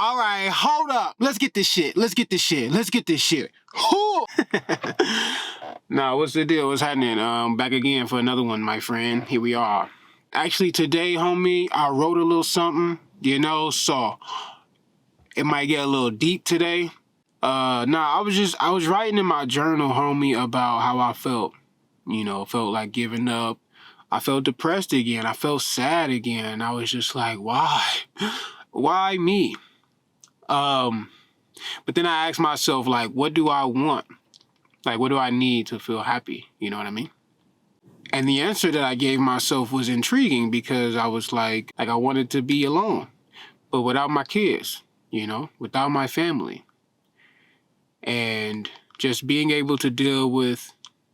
All right, hold up. Let's get this shit. Whew. Nah, what's the deal? What's happening? Back again for another one, my friend. Here we are. Actually, today, homie, I wrote a little something, so it might get a little deep today. I was writing in my journal, homie, about how I felt. Felt like giving up. I felt depressed again. I felt sad again. I was just like, why? Why me? But then I asked myself, like, what do I want? Like, what do I need to feel happy? You know what I mean? And the answer that I gave myself was intriguing because I was like I wanted to be alone, but without my kids, without my family. And just being able to deal with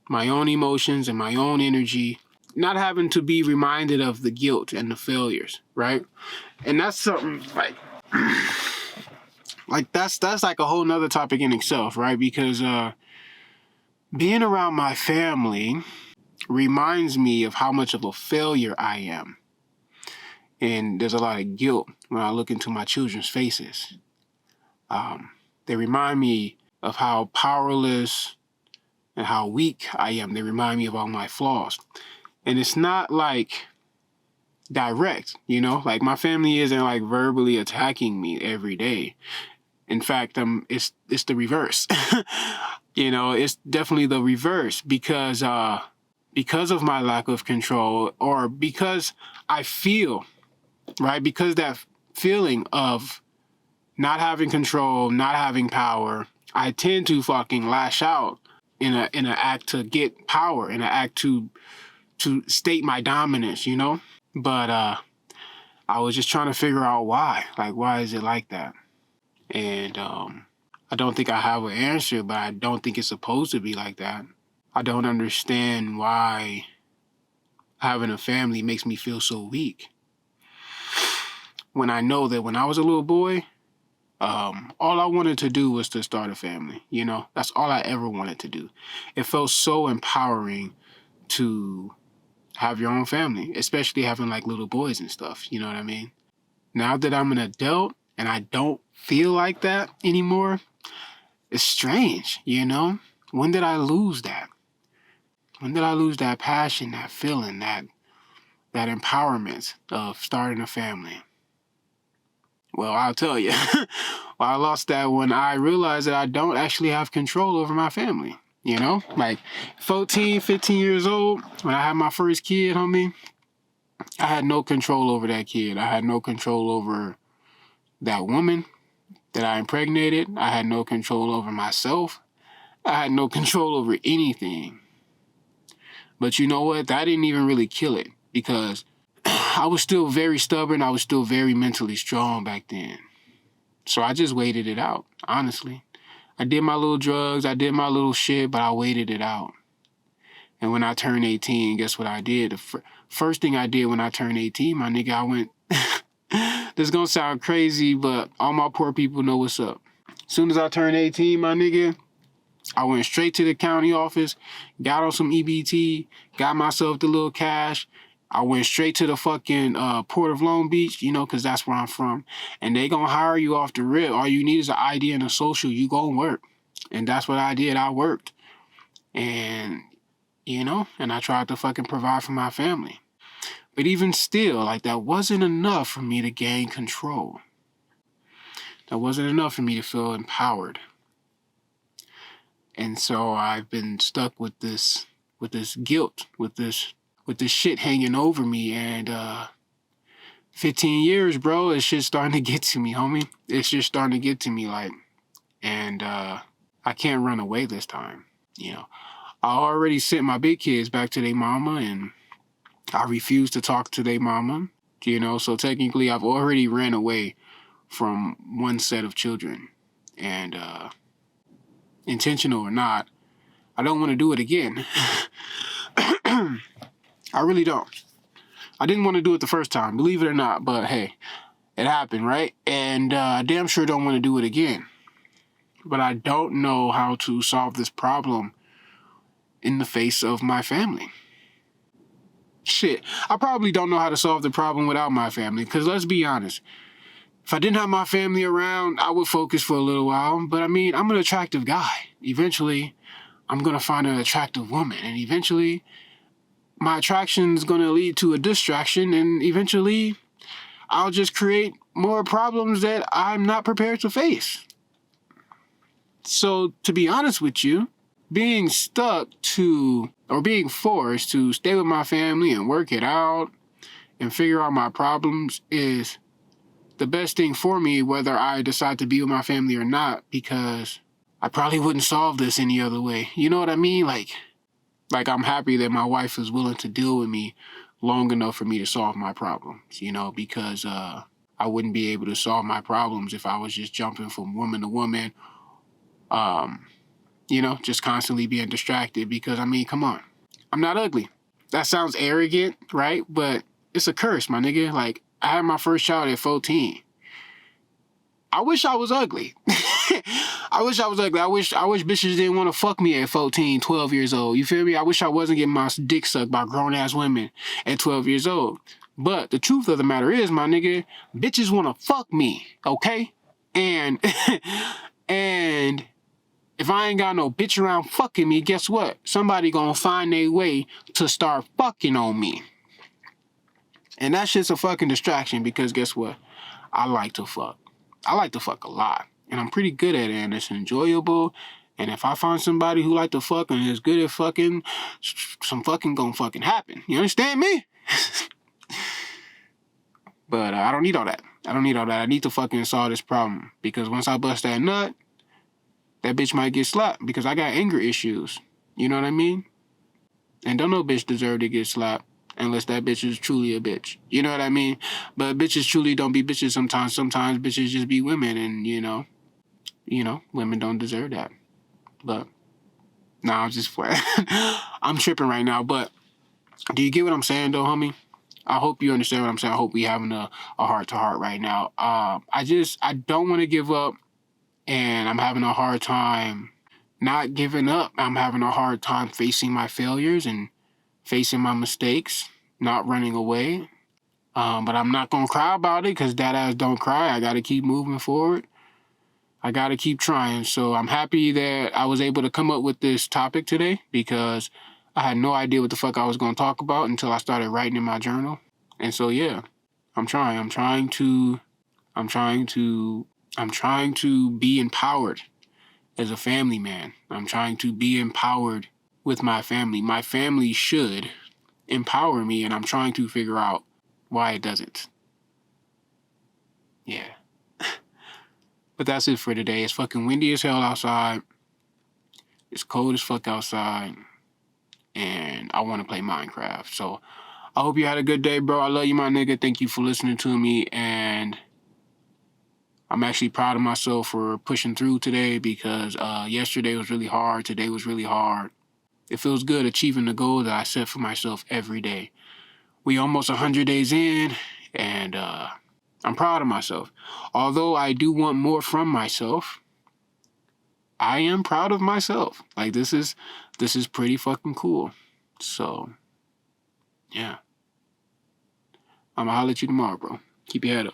my own emotions and my own energy, not having to be reminded of the guilt and the failures, right? And that's something that's like a whole nother topic in itself, right? Because being around my family reminds me of how much of a failure I am. And there's a lot of guilt when I look into my children's faces. They remind me of how powerless and how weak I am. They remind me of all my flaws. And it's not like direct, like my family isn't like verbally attacking me every day. In fact, it's the reverse. It's definitely the reverse because of my lack of control, or because I feel, right? Because that feeling of not having control, not having power, I tend to fucking lash out in an act to get power, in an act to state my dominance, But I was just trying to figure out why. Like, why is it like that? And I don't think I have an answer, but I don't think it's supposed to be like that. I don't understand why having a family makes me feel so weak. When I know that when I was a little boy, all I wanted to do was to start a family. That's all I ever wanted to do. It felt so empowering to have your own family, especially having like little boys and stuff. You know what I mean? Now that I'm an adult and I don't feel like that anymore, it's strange, When did I lose that? When did I lose that passion, that feeling, that empowerment of starting a family? Well, I'll tell you. Well, I lost that when I realized that I don't actually have control over my family. Like 14, 15 years old, when I had my first kid, homie, I had no control over that kid. I had no control over that woman that I impregnated. I had no control over myself. I had no control over anything. But you know what? That didn't even really kill it because I was still very stubborn. I was still very mentally strong back then. So I just waited it out, honestly. I did my little drugs. I did my little shit, but I waited it out. And when I turned 18, guess what I did? The first thing I did when I turned 18, my nigga, I went... This is going to sound crazy, but all my poor people know what's up. As soon as I turned 18, my nigga, I went straight to the county office, got on some EBT, got myself the little cash. I went straight to the fucking Port of Long Beach, because that's where I'm from. And they gonna hire you off the rip. All you need is an ID and a social. You gonna work. And that's what I did. I worked. And, and I tried to fucking provide for my family. But even still, that wasn't enough for me to gain control. That wasn't enough for me to feel empowered. And so I've been stuck with this guilt, with this shit hanging over me. And 15 years, bro, it's just starting to get to me, homie. It's just starting to get to me, and I can't run away this time. I already sent my big kids back to their mama, and I refuse to talk to their mama, so technically I've already ran away from one set of children. And intentional or not, I don't want to do it again. I really don't. I didn't want to do it the first time, believe it or not, but hey, it happened, right? And I damn sure don't want to do it again. But I don't know how to solve this problem in the face of my family. Shit, I probably don't know how to solve the problem without my family, because let's be honest, If I didn't have my family around, I would focus for a little while. But I mean, I'm an attractive guy. Eventually, I'm going to find an attractive woman. And eventually, my attraction is going to lead to a distraction. And eventually, I'll just create more problems that I'm not prepared to face. So, to be honest with you, being stuck to, or being forced to stay with my family and work it out and figure out my problems is the best thing for me, whether I decide to be with my family or not, because I probably wouldn't solve this any other way. You know what I mean? Like I'm happy that my wife is willing to deal with me long enough for me to solve my problems, because I wouldn't be able to solve my problems if I was just jumping from woman to woman, just constantly being distracted, because, I mean, come on. I'm not ugly. That sounds arrogant, right? But it's a curse, my nigga. Like, I had my first child at 14. I wish I was ugly. I wish I was ugly. I wish bitches didn't want to fuck me at 14, 12 years old. You feel me? I wish I wasn't getting my dick sucked by grown-ass women at 12 years old. But the truth of the matter is, my nigga, bitches want to fuck me, okay? And and if I ain't got no bitch around fucking me, guess what? Somebody gonna find their way to start fucking on me. And that shit's a fucking distraction, because guess what? I like to fuck. I like to fuck a lot. And I'm pretty good at it, and it's enjoyable. And if I find somebody who like to fuck and is good at fucking, some fucking gonna fucking happen. You understand me? But I don't need all that. I need to fucking solve this problem. Because once I bust that nut, that bitch might get slapped, because I got anger issues. You know what I mean? And don't no bitch deserve to get slapped unless that bitch is truly a bitch. You know what I mean? But bitches truly don't be bitches sometimes. Sometimes bitches just be women, and women don't deserve that. But nah, I'm just playing. I'm tripping right now. But do you get what I'm saying, though, homie? I hope you understand what I'm saying. I hope we having a heart-to-heart right now. I don't want to give up, and I'm having a hard time not giving up. I'm having a hard time facing my failures and facing my mistakes, not running away. But I'm not going to cry about it, because that ass don't cry. I got to keep moving forward. I got to keep trying. So I'm happy that I was able to come up with this topic today, because I had no idea what the fuck I was going to talk about until I started writing in my journal. And so, yeah, I'm trying to be empowered as a family man. I'm trying to be empowered with my family. My family should empower me, and I'm trying to figure out why it doesn't. Yeah. But that's it for today. It's fucking windy as hell outside. It's cold as fuck outside. And I want to play Minecraft. So I hope you had a good day, bro. I love you, my nigga. Thank you for listening to me. And I'm actually proud of myself for pushing through today, because yesterday was really hard. Today was really hard. It feels good achieving the goal that I set for myself every day. We almost 100 days in, and I'm proud of myself. Although I do want more from myself, I am proud of myself. Like, this is pretty fucking cool. So, yeah. I'm gonna holler at you tomorrow, bro. Keep your head up.